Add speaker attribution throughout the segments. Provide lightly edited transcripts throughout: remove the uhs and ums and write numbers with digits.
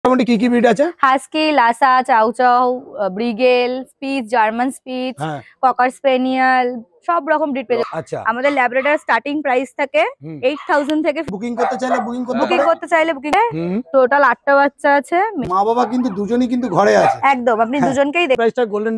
Speaker 1: মোটামুটি কি কি ব্রিড আছে?
Speaker 2: Husky, lhasa, chow chow, beagle, spitz, German spitz, cocker spaniel, সব রকম ব্রিড পেয়ে যাবেন।
Speaker 1: আচ্ছা,
Speaker 2: আমাদের ল্যাব্রাডর স্টার্টিং প্রাইস থাকে 8000 থেকে।
Speaker 1: বুকিং করতে চাইলে বুকিং
Speaker 2: করতে চাইলে বুকিং। টোটাল 8টা বাচ্চা আছে।
Speaker 1: মা বাবা কিন্তু দুজনই কিন্তু ঘরে আছে।
Speaker 2: একদম, আপনি দুজনকেই দেখুন।
Speaker 1: প্রাইসটা গোল্ডেন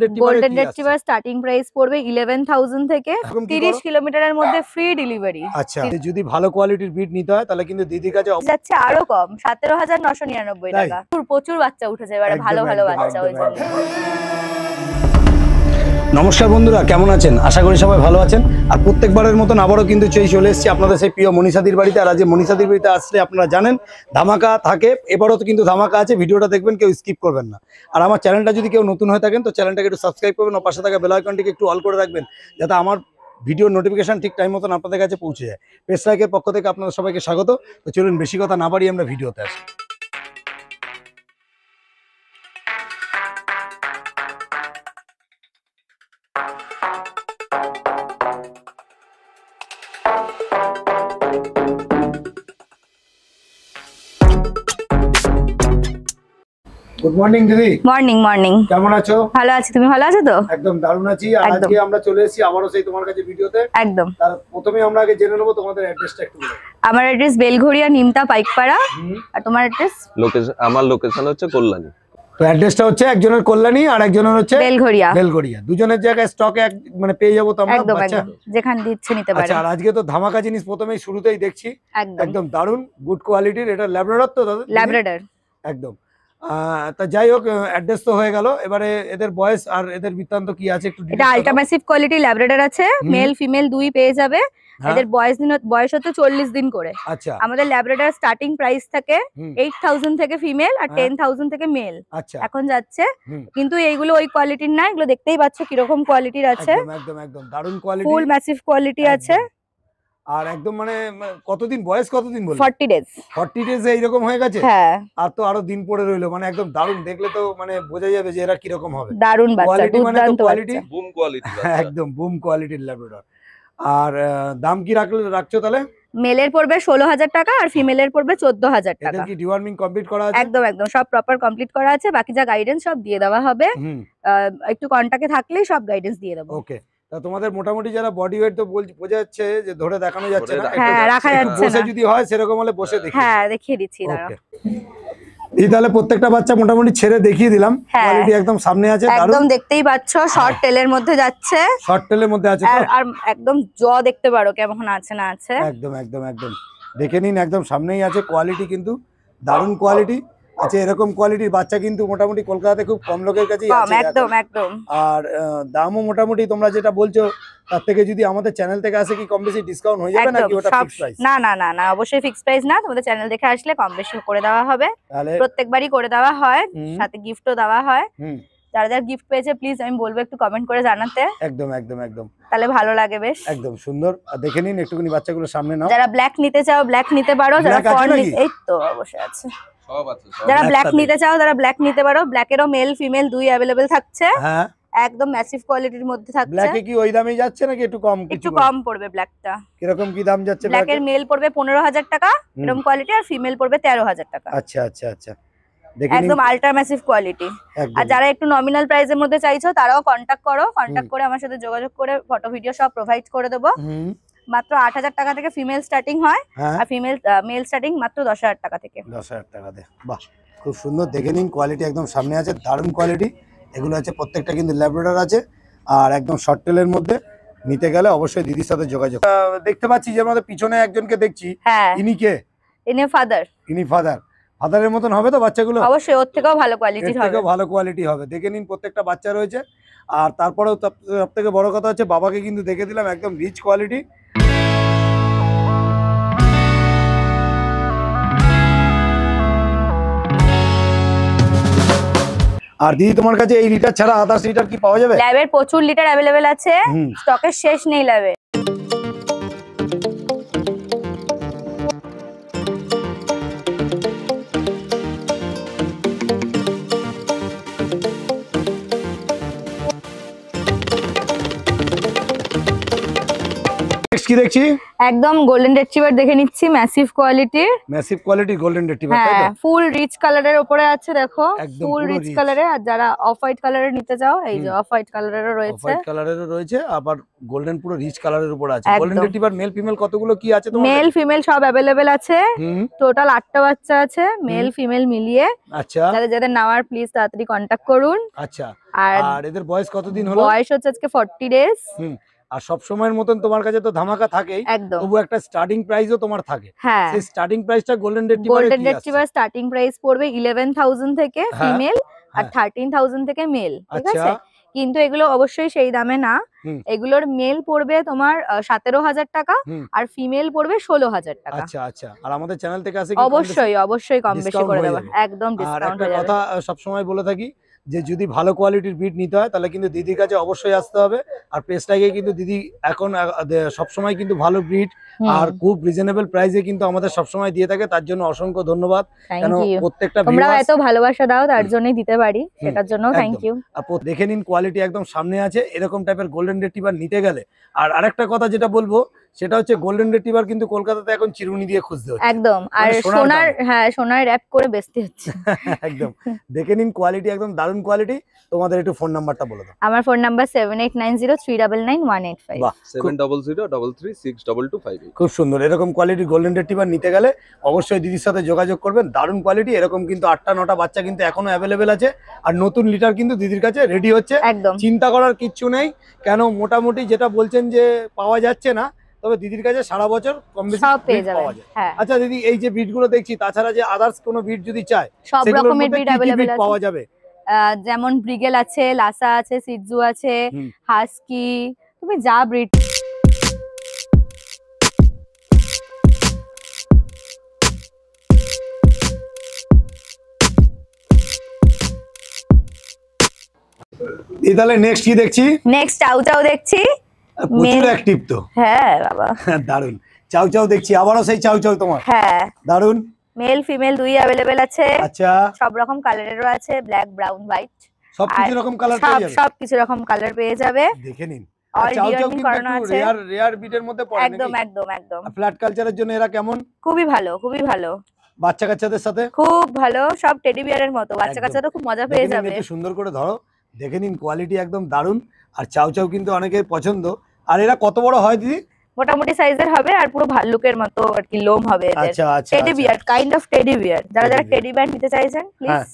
Speaker 2: রেট্রিভার স্টার্টিং প্রাইস পড়বে 11000 থেকে। 30 কিলোমিটারের মধ্যে ফ্রি ডেলিভারি।
Speaker 1: আচ্ছা, যদি ভালো কোয়ালিটির ব্রিড নিতে হয় তাহলে কিন্তু দিদির কাছে
Speaker 2: যাচ্ছে আরো কম, 17999 টাকা। প্রচুর বাচ্চা উঠেছে এবারে, ভালো ভালো বাচ্চা ওই জন্য।
Speaker 1: নমস্কার বন্ধুরা, কেমন আছেন? আশা করি সবাই ভালো আছেন। আর প্রত্যেকবারের মতন আবারও কিন্তু চলে এসেছি আপনাদের সেই প্রিয় মনীষাদির বাড়িতে। আর আজ মনীষাদির বাড়িতে আসলে আপনারা জানেন ধামাকা থাকে, এবারও তো কিন্তু ধামাকা আছে। ভিডিওটা দেখবেন, কেউ স্কিপ করবেন না। আর আমার চ্যানেলটা যদি কেউ নতুন হয়ে থাকেন তো চ্যানেলটাকে একটু সাবস্ক্রাইব করবেন ও পাশে থাকা বেল আইকনটিকে একটু অল করে রাখবেন, যাতে আমার ভিডিওর নোটিফিকেশন ঠিক টাইম মতন আপনাদের কাছে পৌঁছে যায়। পেজ লাইকের পক্ষ থেকে আপনাদের সবাইকে স্বাগত। তো চলুন বেশি কথা না বাড়িয়ে আমরা ভিডিওতে আসি। গুড মর্নিং দিদি।
Speaker 2: মর্নিং।
Speaker 1: কেমন আছো?
Speaker 2: ভালো আছি, তুমি ভালো আছো তো?
Speaker 1: একদম দারুণ আছি। আর আজকে আমরা চলে এসেছি আবারো সেই তোমার কাছে ভিডিওতে।
Speaker 2: একদম।
Speaker 1: তার প্রথমে আমরা আগে জেনে নেব তোমাদের অ্যাড্রেসটা একটু বলো।
Speaker 2: আমার অ্যাড্রেস বেলঘড়িয়া, নিমতা, পাইকপাড়া। আর তোমার অ্যাড্রেস?
Speaker 3: আমার লোকেশন হচ্ছে কল্যাণী।
Speaker 1: তো অ্যাড্রেসটা হচ্ছে একজনের কল্যাণী আর একজনের হচ্ছে বেলঘড়িয়া। দুজনের জায়গায় স্টকে মানে পেয়ে যাবো তো আমরা।
Speaker 2: একদম, যেখানে দিচ্ছে নিতে পারো।
Speaker 1: আচ্ছা, আর আজকে তো ধামাকা জিনিস প্রথমেই শুরুতেই দেখছি, একদম দারুণ গুড কোয়ালিটির। এটা ল্যাব্রাডর তো দাদা?
Speaker 2: ল্যাব্রাডর
Speaker 1: একদম। তা যাই হোক, অ্যাড্রেস তো হয়ে গেল। এবারে এদের বয়স আর এদের বৃত্তান্ত কি আছে একটু?
Speaker 2: এটা আল্ট্রাম্যাসিভ কোয়ালিটি ল্যাব্রাডর আছে, মেল ফিমেল দুই পেয়ে যাবে। এদের বয়স হচ্ছে 40 দিন করে।
Speaker 1: আচ্ছা,
Speaker 2: আমাদের ল্যাব্রাডর স্টার্টিং প্রাইস থাকে 8000 থেকে ফিমেল আর 10000 থেকে মেল।
Speaker 1: আচ্ছা,
Speaker 2: এখন যাচ্ছে, কিন্তু এইগুলো ওই কোয়ালিটির না, এগুলো দেখতেই পাচ্ছ কিরকম কোয়ালিটির আছে।
Speaker 1: একদম দারুণ কোয়ালিটি,
Speaker 2: ফুল ম্যাসিভ কোয়ালিটি আছে।
Speaker 1: আর একদম মানে কতদিন বয়স, কতদিন বলছো?
Speaker 2: 40 ডেজ।
Speaker 1: 40 ডেজ এইরকম হয়ে গেছে?
Speaker 2: হ্যাঁ।
Speaker 1: আর তো আরো দিন পড়ে রইলো, মানে একদম দারুণ। দেখলে তো মানে বোঝা যাবে যে এরা কিরকম হবে।
Speaker 2: দারুণ বাচ্চা, দুর্দান্ত
Speaker 1: কোয়ালিটি,
Speaker 3: বুম কোয়ালিটি,
Speaker 1: একদম বুম কোয়ালিটির ল্যাব্রাডর। আর দাম কি রাখছো তাহলে?
Speaker 2: মেলের পড়বে 16000 টাকা আর ফিমেলের পড়বে 14000 টাকা।
Speaker 1: এদের কি ডিওয়ার্মিং কমপ্লিট করা আছে?
Speaker 2: একদম সব প্রপার কমপ্লিট করা আছে। বাকি যা গাইডেন্স সব দিয়ে দেওয়া হবে। একটু কন্টাক্টে থাকলেই সব গাইডেন্স দিয়ে দেবো।
Speaker 1: ওকে। তা তোমাদের মোটামুটি যারা বডি ওয়েট তো বোঝা যাচ্ছে যে ধরে দেখানো যাচ্ছে না।
Speaker 2: হ্যাঁ, রাখা যাচ্ছে না।
Speaker 1: বসে যদি হয় সেরকম হলে বসে দেখি।
Speaker 2: হ্যাঁ, দেখিয়ে দিচ্ছি দাঁড়াও।
Speaker 1: এই তাহলে প্রত্যেকটা বাচ্চা মোটামুটি ছেড়ে দেখিয়ে দিলাম। কোয়ালিটি একদম সামনে আছে,
Speaker 2: একদম দেখতেই পাচ্ছ শর্ট টেলের মধ্যে যাচ্ছে।
Speaker 1: শর্ট টেলের মধ্যে আছে
Speaker 2: আর একদম জ দেখতে পারো কেমন আছে না আছে।
Speaker 1: একদম দেখে নিন, একদম সামনেই আছে। কোয়ালিটি কিন্তু দারুণ কোয়ালিটি আছে। এরকম কোয়ালিটির বাচ্চা কিন্তু মোটামুটি কলকাতাতে খুব কম লোকের কাছেই আছে।
Speaker 2: একদম।
Speaker 1: আর দামও মোটামুটি তোমরা যেটা বলছো তার থেকে যদি আমাদের চ্যানেল থেকে আসে কি কম বেশি ডিসকাউন্ট হয়ে যাবে নাকি ওটা ফিক্সড প্রাইস?
Speaker 2: না, অবশ্যই ফিক্সড প্রাইস না। তোমাদের চ্যানেল দেখে আসলে কম বেশি করে দেওয়া হবে। প্রত্যেকবারই করে দেওয়া হয়, সাথে গিফটও দেওয়া হয়। যারা গিফট পেয়েছে প্লিজ আমি বলবো একটু কমেন্ট করে জানাতে। একদম তাহলে ভালো লাগে বেশ।
Speaker 1: একদম সুন্দর। আর দেখে নিন একটুখানি বাচ্চাগুলো সামনে নাও।
Speaker 2: যারা ব্ল্যাক নিতে চাও ব্ল্যাক নিতে পারো। যারা এই তো অবশ্যই আছে। যারা ব্ল্যাক নিতে চাও তারা ব্ল্যাক নিতে পারো। ব্ল্যাকেরও মেল ফিমেল দুই अवेलेबल থাকছে।
Speaker 1: হ্যাঁ,
Speaker 2: একদম ম্যাসিভ কোয়ালিটির মধ্যে থাকছে।
Speaker 1: ব্ল্যাকে কি ওই দামেই যাচ্ছে নাকি একটু কম?
Speaker 2: একটু কম পড়বে ব্ল্যাকটা।
Speaker 1: কিরকম কি দাম যাচ্ছে?
Speaker 2: ব্ল্যাকের মেল পড়বে 15000 টাকা এরকম কোয়ালিটি, আর ফিমেল পড়বে 13000 টাকা।
Speaker 1: আচ্ছা
Speaker 2: একদম আল্ট্রা ম্যাসিভ কোয়ালিটি। আর যারা একটু নমিনাল প্রাইসের মধ্যে চাইছো তারাও কন্টাক্ট করো। কন্টাক্ট করে আমার সাথে যোগাযোগ করে ফটো ভিডিও সব প্রোভাইড করে দেবো। মাত্র 8000 টাকা থেকে ফিমেল স্টার্টিং হয়, আর মেল স্টার্টিং মাত্র 10000 টাকা থেকে।
Speaker 1: 10000 টাকা দিয়ে। বাহ, খুব সুন্দর। দেখে নিন কোয়ালিটি একদম সামনে আছে, দারুণ কোয়ালিটি। এগুলো আছে প্রত্যেকটা কিন্তু ল্যাব্রাডর আছে, আর একদম শর্ট টেলের মধ্যে। নিতে গেলে অবশ্যই দিদির সাথে যোগাযোগ। দেখতে পাচ্ছি যে আমাদের পিছনে একজনকে দেখছি, ইনি কে?
Speaker 2: ইনি ফাদার।
Speaker 1: ফাদারের মতন হবে তো বাচ্চাগুলো?
Speaker 2: অবশ্যই ওর থেকেও ভালো কোয়ালিটির হবে।
Speaker 1: ভালো কোয়ালিটি হবে। দেখে নিন প্রত্যেকটা বাচ্চা রয়েছে। আর তারপরেও সব থেকে বড় কথা হচ্ছে বাবাকে কিন্তু দেখে দিলাম, একদম রিচ কোয়ালিটি। আর দিদি তোমার কাছে এই লিটার ছাড়া আদার্স লিটার কি পাওয়া যাবে?
Speaker 2: ল্যাবের প্রচুর লিটার अवेलेबल আছে, স্টকের শেষ নেই ল্যাবে।
Speaker 1: নেক্সট কি দেখছি?
Speaker 2: একদম গোল্ডেন রিট্রিভার দেখে নিচ্ছি, ম্যাসিভ কোয়ালিটির।
Speaker 1: ম্যাসিভ কোয়ালিটি গোল্ডেন রিট্রিভার, তাই
Speaker 2: হ্যাঁ,
Speaker 1: তো?
Speaker 2: ফুল রিচ কালারের উপরে আছে, দেখো
Speaker 1: একদম
Speaker 2: ফুল
Speaker 1: পুরো
Speaker 2: রিচ
Speaker 1: rich।
Speaker 2: কালারে। আর যারা অফ হোয়াইট কালারের নিতে চাও, এই যে অফ হোয়াইট কালারেরও
Speaker 1: অফ
Speaker 2: রয়েছে।
Speaker 1: হোয়াইট কালারেরও রয়েছে, আবার গোল্ডেন পুরো রিচ কালারের উপর আছে।
Speaker 2: একদম।
Speaker 1: গোল্ডেন রিট্রিভার মেল ফিমেল কতগুলো কি আছে তোমার?
Speaker 2: মেল ফিমেল সব অ্যাভেলেবেল আছে।
Speaker 1: হুম,
Speaker 2: টোটাল 8টা বাচ্চা আছে, মেল ফিমেল মিলিয়ে।
Speaker 1: আচ্ছা
Speaker 2: যাদের যাদের নেওয়ার প্লিজ তাড়াতাড়ি কন্ট্যাক্ট করুন।
Speaker 1: আচ্ছা।
Speaker 2: আর
Speaker 1: আর এদের বয়স কতদিন হলো?
Speaker 2: বয়স হচ্ছে আজকে 40 ডেজ।
Speaker 1: হুম। আর সব সময়ের মতন তোমার কাছে তো ধামাকা থাকেই,
Speaker 2: একদম।
Speaker 1: তবু একটা স্টার্টিং প্রাইসও তোমার থাকে।
Speaker 2: হ্যাঁ,
Speaker 1: সেই স্টার্টিং প্রাইসটা গোল্ডেন রিট্রিভারে
Speaker 2: গোল্ডেন
Speaker 1: কি আছে?
Speaker 2: রিট্রিভার স্টার্টিং প্রাইস পড়বে 11,000 থেকে
Speaker 1: হ্যাঁ,
Speaker 2: ফিমেল, আর
Speaker 1: হ্যাঁ।
Speaker 2: 13,000 থেকে মেল, ঠিক
Speaker 1: আচ্ছা।
Speaker 2: আছে? কিন্তু এগুলো অবশ্যই সেই দামে না।
Speaker 1: হুম।
Speaker 2: এগুলোর মেল পড়বে তোমার 17,000 টাকা,
Speaker 1: হুম।
Speaker 2: আর ফিমেল পড়বে 16,000 টাকা।
Speaker 1: আচ্ছা আচ্ছা। আর আমাদের চ্যানেল থেকে আসে কি কম বেশি?
Speaker 2: অবশ্যই অবশ্যই কম বেশি
Speaker 1: discount
Speaker 2: করে
Speaker 1: হয়ে
Speaker 2: দেবো,
Speaker 1: যাবে?
Speaker 2: একদম
Speaker 1: আর
Speaker 2: ডিসকাউন্ট
Speaker 1: একটা
Speaker 2: হয়ে যাবে।
Speaker 1: কথা সবসময় বলে থাকি যে যদি ভালো কোয়ালিটির বিট নিতে হয় তাহলে কিন্তু দিদির কাছে অবশ্যই আসতে হবে। আর পেজটাকে কিন্তু দিদি এখন সবসময় কিন্তু ভালো ব্রিড আর খুব রিজনেবল প্রাইসে কিন্তু আমাদের সবসময় দিয়ে থাকে, তার জন্য অসংখ্য ধন্যবাদ। কেন
Speaker 2: থ্যাংক ইউ।
Speaker 1: প্রত্যেকটা
Speaker 2: তোমরা
Speaker 1: viewers-
Speaker 2: এত ভালোবাসা দাও, তার জন্যই দিতে পারি, সেটার জন্য থ্যাংক
Speaker 1: একদম।
Speaker 2: ইউ।
Speaker 1: দেখে নিন কোয়ালিটি একদম সামনে আছে। এরকম টাইপের গোল্ডেন রিট্রিভার নিতে গেলে, আর আরেকটা কথা যেটা বলবো সেটা হচ্ছে গোল্ডেন রিট্রিভার কিন্তু কলকাতাতে এখন চিরুনি দিয়ে খুঁজতে হচ্ছে।
Speaker 2: একদম। আর
Speaker 1: মানে সোনার
Speaker 2: সোনার,
Speaker 1: দাম।
Speaker 2: হ্যাঁ সোনার র‍্যাপ করে বেচতে হচ্ছে।
Speaker 1: একদম। দেখে নিন কোয়ালিটি একদম দারুণ কোয়ালিটি। তোমাদের একটু ফোন নাম্বারটা বলে দাও।
Speaker 2: আমার ফোন নাম্বার 7890399185।
Speaker 1: বাহ,
Speaker 3: 7003225258।
Speaker 1: খুব সুন্দর। এরকম কোয়ালিটির গোল্ডেন রিট্রিভার নিতে গেলে অবশ্যই দিদির সাথে যোগাযোগ করবেন। দারুণ কোয়ালিটি। এরকম কিন্তু 8টা 9টা বাচ্চা কিন্তু এখনো অ্যাভেলেবেল আছে। আর নতুন লিটার কিন্তু দিদির কাছে রেডি হচ্ছে।
Speaker 2: একদম।
Speaker 1: চিন্তা করার কিচ্ছু নেই, কেন মোটামুটি যেটা বলছেন যে পাওয়া যাচ্ছে না, তবে দিদির কাছে সারা বছর কম বেশি
Speaker 2: সব পেয়ে
Speaker 1: breed
Speaker 2: যাবেন।
Speaker 1: পাওয়া যায়।
Speaker 2: হ্যাঁ,
Speaker 1: আচ্ছা দিদি, এই যে বিট গুলো দেখছি, তাছাড়া যে আদার্স কোনো বিট যদি চায়
Speaker 2: সব
Speaker 1: সেগুলোর
Speaker 2: রকমের
Speaker 1: মধ্যে
Speaker 2: ব্রিড
Speaker 1: কি কি
Speaker 2: অ্যাভেলেবেল
Speaker 1: breed
Speaker 2: আছে।
Speaker 1: পাওয়া যাবে?
Speaker 2: যেমন ব্রিগেল আছে, লাসা আছে, সিটজু আছে,
Speaker 1: হুম।
Speaker 2: হাস্কি, তুমি যা ব্রিড।
Speaker 1: এই তাহলে নেক্সট কি দেখছি?
Speaker 2: নেক্সট চাউ চাউ দেখছি।
Speaker 1: প্রচুর
Speaker 2: Male-
Speaker 1: অ্যাক্টিভ তো।
Speaker 2: হ্যাঁ বাবা,
Speaker 1: দারুন। চাউ চাউ দেখছি, আবারও সেই চাউ চাউ তোমার।
Speaker 2: হ্যাঁ
Speaker 1: দারুন।
Speaker 2: মেল ফিমেল দুই অ্যাভেলেবেল আছে।
Speaker 1: আচ্ছা,
Speaker 2: সব রকম কালারেরও আছে, ব্ল্যাক, ব্রাউন, হোয়াইট।
Speaker 1: সব কিছু রকম কালার পেয়ে যাবে।
Speaker 2: সব কিছু রকম কালার পেয়ে যাবে।
Speaker 1: দেখে নিন।
Speaker 2: All
Speaker 1: চাউ চাউ
Speaker 2: deworming
Speaker 1: কিন্তু
Speaker 2: করানো
Speaker 1: একটু
Speaker 2: আছে।
Speaker 1: রেয়ার বিটের মধ্যে পড়ে
Speaker 2: একদম
Speaker 1: নাকি?
Speaker 2: একদম একদম।
Speaker 1: ফ্ল্যাট কালচারের জন্য এরা কেমন?
Speaker 2: খুবই ভালো, খুবই ভালো,
Speaker 1: বাচ্চা কাচ্চাদের সাথে
Speaker 2: খুব ভালো। সব টেডি বিয়ারের মতো, বাচ্চা
Speaker 1: একদম।
Speaker 2: কাচ্চারা খুব মজা
Speaker 1: দেখে
Speaker 2: পেয়ে
Speaker 1: নিন,
Speaker 2: যাবে।
Speaker 1: একটু সুন্দর করে ধরো। দেখে নিন কোয়ালিটি একদম দারুন। আর চাউ চাউ কিন্তু অনেকের পছন্দ। আর এরা কত বড় হয় দিদি?
Speaker 2: মোটামুটি সাইজের হবে, আর পুরো ভাল্লুকের মতো আর কি লোম হবে এদের।
Speaker 1: আচ্ছা আচ্ছা
Speaker 2: টেডি
Speaker 1: আচ্ছা।
Speaker 2: বিয়ার, কাইন্ড অফ টেডি বিয়ার। যারা যারা
Speaker 1: Teddy
Speaker 2: টেডি বিয়ার নিতে চাইছেন
Speaker 1: হ্যাঁ।
Speaker 2: প্লিজ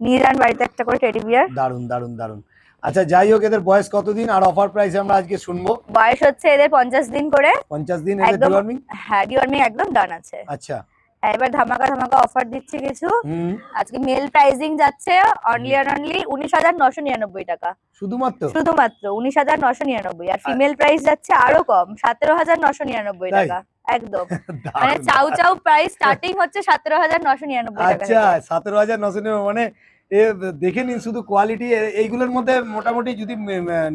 Speaker 2: নিয়ে যান বাড়িতে একটা করে টেডি বিয়ার।
Speaker 1: দারুন দারুন দারুন। আচ্ছা যাই হোক, এদের বয়স কতদিন আর অফার প্রাইস আমরা আজকে শুনবো?
Speaker 2: বয়স হচ্ছে এদের 50 দিন করে।
Speaker 1: 50 দিন এদের
Speaker 2: একদম।
Speaker 1: ডিওয়ার্মিং।
Speaker 2: হ্যাঁ, ডিওয়ার্মিং একদম ডান আছে।
Speaker 1: আচ্ছা।
Speaker 2: এবার ধামাকা ধামাকা অফার দিচ্ছি কিছু।
Speaker 1: হুম।
Speaker 2: আজকে মেল প্রাইসিং যাচ্ছে অনলি অ্যান্ড অনলি 19,999 টাকা।
Speaker 1: শুধুমাত্র?
Speaker 2: শুধুমাত্র 19,999। আর ফিমেল প্রাইস যাচ্ছে আরো কম, 17,999
Speaker 1: তাই?
Speaker 2: টাকা। একদম। মানে
Speaker 1: দারুণ।
Speaker 2: চাউ চাউ প্রাইস স্টার্টিং হচ্ছে 17,999 টাকা
Speaker 1: আচ্ছা,
Speaker 2: থেকে।
Speaker 1: 17,999 মানে দেখে নিন শুধু কোয়ালিটি। এইগুলোর মধ্যে মোটামুটি যদি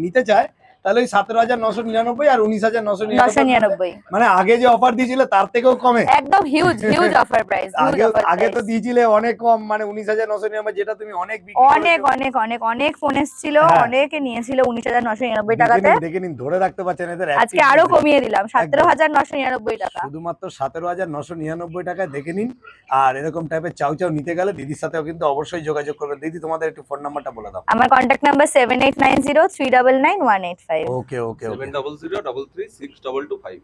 Speaker 1: নিতে চায় তাহলে ওই 17,999 আর 19,999,
Speaker 2: 999
Speaker 1: মানে আগে যে অফার দিয়েছিল তার থেকেও কমে।
Speaker 2: একদম huge huge offer price, huge offer
Speaker 1: আগে তো
Speaker 2: প্রাইস।
Speaker 1: দিয়েছিলে অনেক কম, মানে 19,999, যেটা তুমি অনেক বিক্রি
Speaker 2: অনেক
Speaker 1: করেছো।
Speaker 2: অনেক অনেক অনেক ফোন এসেছিল,
Speaker 1: হ্যাঁ।
Speaker 2: অনেকে নিয়েছিল 19,999
Speaker 1: দেখে
Speaker 2: টাকাতে।
Speaker 1: নিন, দেখে নিন, ধরে রাখতে পারছেন এদের
Speaker 2: আজকে
Speaker 1: active
Speaker 2: আরো
Speaker 1: business।
Speaker 2: কমিয়ে দিলাম 17,999 টাকা।
Speaker 1: শুধুমাত্র 17,999 টাকায় দেখে নিন। আর এরকম টাইপের চাউ চাউ নিতে গেলে দিদির সাথেও কিন্তু অবশ্যই যোগাযোগ করবেন। দিদি তোমাদের একটু ফোন নাম্বারটা বলে দাও।
Speaker 2: আমার কন্ট্যাক্ট নাম্বার 7890399185।
Speaker 1: ওকে ওকে ওকে।
Speaker 3: 7003336225।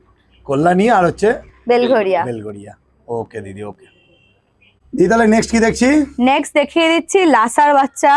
Speaker 1: কল্যাণী আর হচ্ছে
Speaker 2: বেলঘরিয়া।
Speaker 1: বেলগড়িয়া। ওকে দিদি, ওকে দিদি। তাহলে নেক্সট কি দেখছি?
Speaker 2: নেক্সট দেখিয়ে দিচ্ছি লাসার বাচ্চা।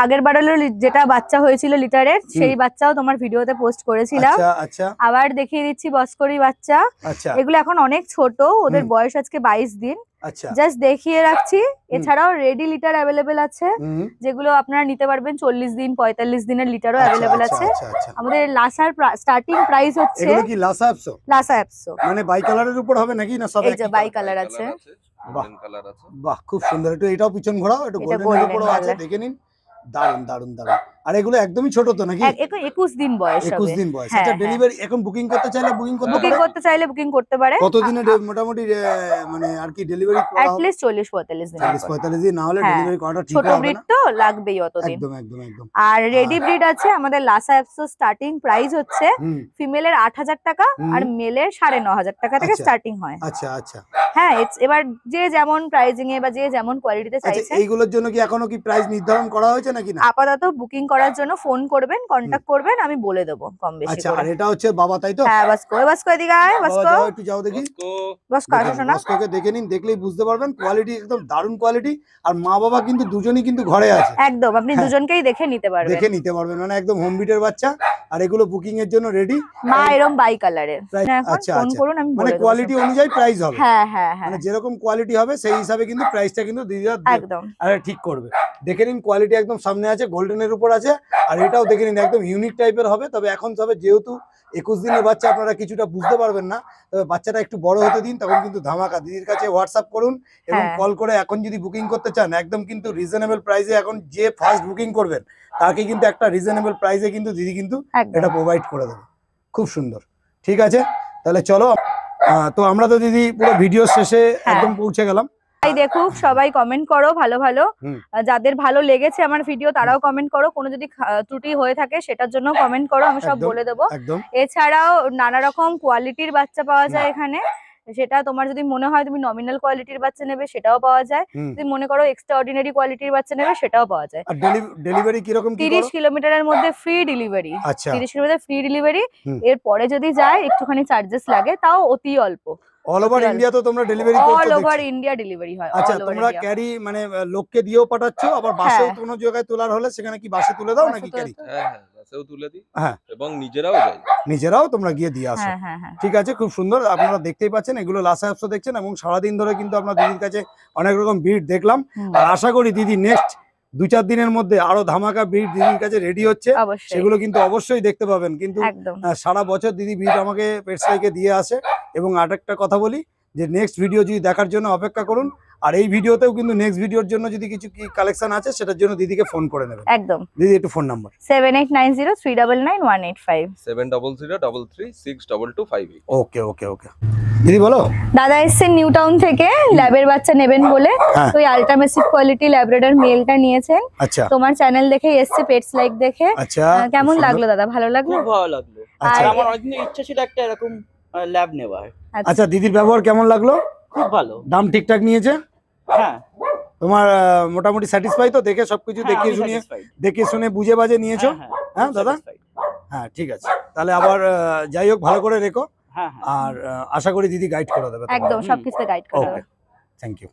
Speaker 2: আগের বারের যেটা বাচ্চা হয়েছিল লিটারের, সেই বাচ্চাও তোমার ভিডিওতে পোস্ট করেছিলাম।
Speaker 1: আচ্ছা আচ্ছা
Speaker 2: আবার দেখিয়ে দিচ্ছি বস্করি বাচ্চা।
Speaker 1: আচ্ছা
Speaker 2: এগুলো এখন অনেক ছোট, ওদের বয়স আজকে 22 দিন।
Speaker 1: আচ্ছা।
Speaker 2: জাস্ট দেখিয়ে রাখছি। এছাড়াও রেডি লিটার অ্যাভেলেবেল আছে,
Speaker 1: হুম।
Speaker 2: যেগুলো আপনারা নিতে পারবেন। 40 দিন 45 দিনের লিটারও অ্যাভেলেবেল
Speaker 1: আচ্ছা,
Speaker 2: আছে।
Speaker 1: আচ্ছা, আচ্ছা।
Speaker 2: আমাদের লাসার স্টার্টিং প্রাইস হচ্ছে
Speaker 1: এগুলো কি লাসা অ্যাপসো?
Speaker 2: লাসা অ্যাপসো।
Speaker 1: মানে বাই কালারের উপর হবে নাকি না সব
Speaker 2: এই যে
Speaker 1: একই
Speaker 2: বাই
Speaker 1: colour?
Speaker 2: কালার আছে।
Speaker 3: গোল্ডেন কালার আছে।
Speaker 1: বাহ, খুব সুন্দর। একটু এটাও পিছন ঘোরাও, একটু
Speaker 2: এটা
Speaker 1: গোল্ডেন
Speaker 2: golden
Speaker 1: উপরও আছে,
Speaker 2: color।
Speaker 1: দেখে নিন। দারুন দারুন দারুন। আর এগুলো একদমই ছোট তো নাকি?
Speaker 2: 21 দিন বয়স
Speaker 1: 21
Speaker 2: হবে।
Speaker 1: দিন বয়স।
Speaker 2: হ্যাঁ,
Speaker 1: আচ্ছা
Speaker 2: হ্যাঁ।
Speaker 1: ডেলিভারি এখন বুকিং করতে চাইলে বুকিং করতে
Speaker 2: বুকিং
Speaker 1: পারে?
Speaker 2: করতে চাইলে বুকিং করতে পারে।
Speaker 1: কতদিনে মোটামুটি মানে আর কি ডেলিভারি করা
Speaker 2: অ্যাট
Speaker 1: হবে?
Speaker 2: লিস্ট 40-45 দিন।
Speaker 1: 40-45 দিন না হলে
Speaker 2: হ্যাঁ,
Speaker 1: ডেলিভারি করাটা ঠিক
Speaker 2: ছোট
Speaker 1: হবে
Speaker 2: ব্রিড
Speaker 1: না।
Speaker 2: তো লাগবেই অতদিন।
Speaker 1: একদম একদম একদম।
Speaker 2: আর রেডি ব্রিড আছে আমাদের লাসা অ্যাপসো স্টার্টিং প্রাইস হচ্ছে
Speaker 1: হুম
Speaker 2: ফিমেলের 8,000 টাকা আর মেলের 9,500 টাকা থেকে
Speaker 1: আচ্ছা।
Speaker 2: স্টার্টিং হয়।
Speaker 1: আচ্ছা আচ্ছা
Speaker 2: হ্যাঁ, এবার যে যেমন প্রাইজিং এ বা যে যেমন কোয়ালিটিতে
Speaker 1: আচ্ছা
Speaker 2: চাইছে
Speaker 1: এইগুলোর জন্য কি এখনো কি প্রাইস নির্ধারণ করা হয়েছে নাকি না?
Speaker 2: আপাতত বুকিং করার জন্য ফোন করবেন, কন্টাক্ট করবেন, আমি বলে দেবো কম বেশি
Speaker 1: আচ্ছা আর
Speaker 2: করে।
Speaker 1: এটা হচ্ছে বাবা তাই তো?
Speaker 2: হ্যাঁ, বাসকো এদিকে আয়,
Speaker 1: বাবা
Speaker 2: বাসকো
Speaker 1: যাও একটু যাও দেখি।
Speaker 2: বাসকো আসো শোনা।
Speaker 1: বস্কোকে দেখে নিন, দেখলেই বুঝতে পারবেন কোয়ালিটি একদম দারুণ কোয়ালিটি। আর মা বাবা কিন্তু দুজনেই কিন্তু ঘরে আছে,
Speaker 2: একদম আপনি
Speaker 1: হ্যাঁ।
Speaker 2: দুজনকেই দেখে নিতে পারবেন।
Speaker 1: দেখে নিতে পারবেন, মানে একদম হোম বিটের বাচ্চা। আর এগুলো বুকিং এর জন্য রেডি।
Speaker 2: মা এরকম বাই কালারের। এখন
Speaker 1: আচ্ছা
Speaker 2: ফোন
Speaker 1: আচ্ছা,
Speaker 2: করুন, আমি
Speaker 1: মানে
Speaker 2: বলে দেবো
Speaker 1: কোয়ালিটি
Speaker 2: সব।
Speaker 1: অনুযায়ী প্রাইস হবে।
Speaker 2: হ্যাঁ হ্যাঁ হ্যাঁ,
Speaker 1: মানে যেরকম কোয়ালিটি হবে সেই হিসাবে কিন্তু প্রাইসটা কিন্তু দিদিরা
Speaker 2: একদম।
Speaker 1: ঠিক করবে। দেখে নিন কোয়ালিটি একদম সামনে আছে, গোল্ডেনের উপর আছে। আর এটাও দেখে নিন একদম ইউনিক টাইপের হবে। তবে এখন তবে যেহেতু 21 দিনের বাচ্চা আপনারা কিছুটা বুঝতে পারবেন না, তবে বাচ্চাটা একটু বড় হতে দিন, তখন কিন্তু ধামাকা। দিদির কাছে হোয়াটসঅ্যাপ করুন এবং
Speaker 2: হ্যাঁ।
Speaker 1: কল করে এখন যদি বুকিং করতে চান একদম কিন্তু রিজনেবল প্রাইসে, এখন যে ফার্স্ট বুকিং করবেন তাকে কিন্তু একটা রিজনেবল প্রাইসে কিন্তু দিদি কিন্তু
Speaker 2: একদম।
Speaker 1: এটা প্রোভাইড করে দেবে। খুব সুন্দর, ঠিক আছে তাহলে চলো। তো আমরা তো দিদি পুরো ভিডিও শেষে একদম পৌঁছে গেলাম।
Speaker 2: সবাই দেখুক, সবাই কমেন্ট করো ভালো ভালো।
Speaker 1: হুম।
Speaker 2: যাদের ভালো লেগেছে আমার ভিডিও তারাও কমেন্ট করো, কোনো যদি ত্রুটি হয়ে থাকে সেটার জন্য কমেন্ট করো, আমি সব
Speaker 1: একদম,
Speaker 2: বলে দেবো।
Speaker 1: একদম
Speaker 2: এছাড়াও নানা রকম কোয়ালিটির বাচ্চা পাওয়া যায় এখানে। সেটা তোমার যদি মনে হয় তুমি নমিনাল কোয়ালিটির বাচ্চা নেবে সেটাও পাওয়া যায়,
Speaker 1: হুম।
Speaker 2: যদি মনে করো এক্সট্রা অর্ডিনারি কোয়ালিটির বাচ্চা নেবে সেটাও পাওয়া যায়।
Speaker 1: আর ডেলিভারি কিরকম কি
Speaker 2: 30
Speaker 1: করো?
Speaker 2: কিলোমিটারের মধ্যে ফ্রি ডেলিভারি।
Speaker 1: আচ্ছা
Speaker 2: 30 কিলোমিটার ফ্রি ডেলিভারি।
Speaker 1: হুম।
Speaker 2: এর পরে যদি যায় একটুখানি চার্জেস লাগে, তাও অতি অল্প।
Speaker 1: অল ওভার ইন্ডিয়া তো তোমরা ডেলিভারি
Speaker 2: অল
Speaker 1: করছো
Speaker 2: ওভার
Speaker 1: দেখছি।
Speaker 2: ইন্ডিয়া ডেলিভারি হয়।
Speaker 1: আচ্ছা
Speaker 2: all over
Speaker 1: তোমরা
Speaker 2: India।
Speaker 1: ক্যারি মানে লোককে দিয়েও পাঠাচ্ছো, আবার বাসেও
Speaker 2: হ্যাঁ।
Speaker 1: কোনো জায়গায় তোলার হলে সেখানে কি বাসে তুলে দাও
Speaker 2: বাসে
Speaker 1: নাকি
Speaker 2: তুলে
Speaker 1: ক্যারি?
Speaker 2: দাও।
Speaker 3: হ্যাঁ হ্যাঁ, বাসেও তুলে দিই
Speaker 1: হ্যাঁ।
Speaker 3: এবং নিজেরাও যাই।
Speaker 1: নিজেরাও তোমরা গিয়ে দিয়ে আসো।
Speaker 2: হ্যাঁ হ্যাঁ হ্যাঁ,
Speaker 1: ঠিক আছে, খুব সুন্দর। আপনারা দেখতেই পাচ্ছেন এগুলো লাসা অ্যাপসও দেখছেন এবং সারাদিন ধরে কিন্তু আমরা দিদির কাছে অনেক রকম ভিড় দেখলাম।
Speaker 2: হুম।
Speaker 1: আর আশা করি দিদি নেক্সট 2-4 দিনের মধ্যে আরো ধামাকা ভিড় দিদির কাছে রেডি হচ্ছে,
Speaker 2: অবশ্যই
Speaker 1: সেগুলো কিন্তু অবশ্যই দেখতে পাবেন। কিন্তু
Speaker 2: একদম।
Speaker 1: সারা বছর দিদি ভিড় আমাকে পেটসাইকে দিয়ে আসে। এবং আরেকটা কথা বলি যে নেক্সট ভিডিও যদি দেখার জন্য অপেক্ষা করুন। আর এই ভিডিওতেও কিন্তু নেক্সট ভিডিওর জন্য যদি কিছু কি কালেকশন আছে সেটার জন্য দিদিকে ফোন করে নেবেন।
Speaker 2: একদম।
Speaker 1: দিদি একটু ফোন নাম্বার।
Speaker 2: 7890399185।
Speaker 3: 7003336258।
Speaker 1: ওকে ওকে ওকে দিদি বলো।
Speaker 2: দাদা এসছেন নিউ টাউন থেকে, ল্যাবের বাচ্চা নেবেন বলে।
Speaker 1: হ্যাঁ।
Speaker 2: তো আল্ট্রামেসিভ কোয়ালিটি ল্যাব্রাডর মেলটা নিয়েছেন।
Speaker 1: আচ্ছা
Speaker 2: তোমার চ্যানেল দেখে এসছে, পেটস লাইক দেখে।
Speaker 1: আচ্ছা
Speaker 2: কেমন
Speaker 1: খুব সুন্দর।
Speaker 2: লাগলো দাদা? ভালো লাগলো?
Speaker 4: খুব ভালো লাগলো।
Speaker 1: আচ্ছা
Speaker 2: আর-
Speaker 4: আমার অনেকদিন ইচ্ছা ছিল একটা এরকম ল্যাব নেওয়ার।
Speaker 1: আচ্ছা দিদির ব্যবহার কেমন লাগলো?
Speaker 4: খুব ভালো।
Speaker 1: দাম ঠিকঠাক নিয়েছে?
Speaker 4: হ্যাঁ
Speaker 1: তোমার মোটামুটি স্যাটিসফাই তো? দেখে সবকিছু
Speaker 4: হ্যাঁ,
Speaker 1: দেখিয়ে
Speaker 4: আমি
Speaker 1: শুনিয়ে
Speaker 4: satisfied।
Speaker 1: দেখে শুনে বুঝে বাজে নিয়েছো?
Speaker 4: হ্যাঁ,
Speaker 1: হ্যাঁ,
Speaker 4: খুব
Speaker 1: দাদা?
Speaker 4: satisfied।
Speaker 1: হ্যাঁ ঠিক আছে, তাহলে আবার যাই হোক ভালো করে রেখো।
Speaker 4: হ্যাঁ হ্যাঁ।
Speaker 1: আর আশা করি দিদি গাইড করে দেবে।
Speaker 2: একদম সবকিছুতে গাইড করে
Speaker 1: ওকে,
Speaker 2: দেবো।
Speaker 1: Thank you.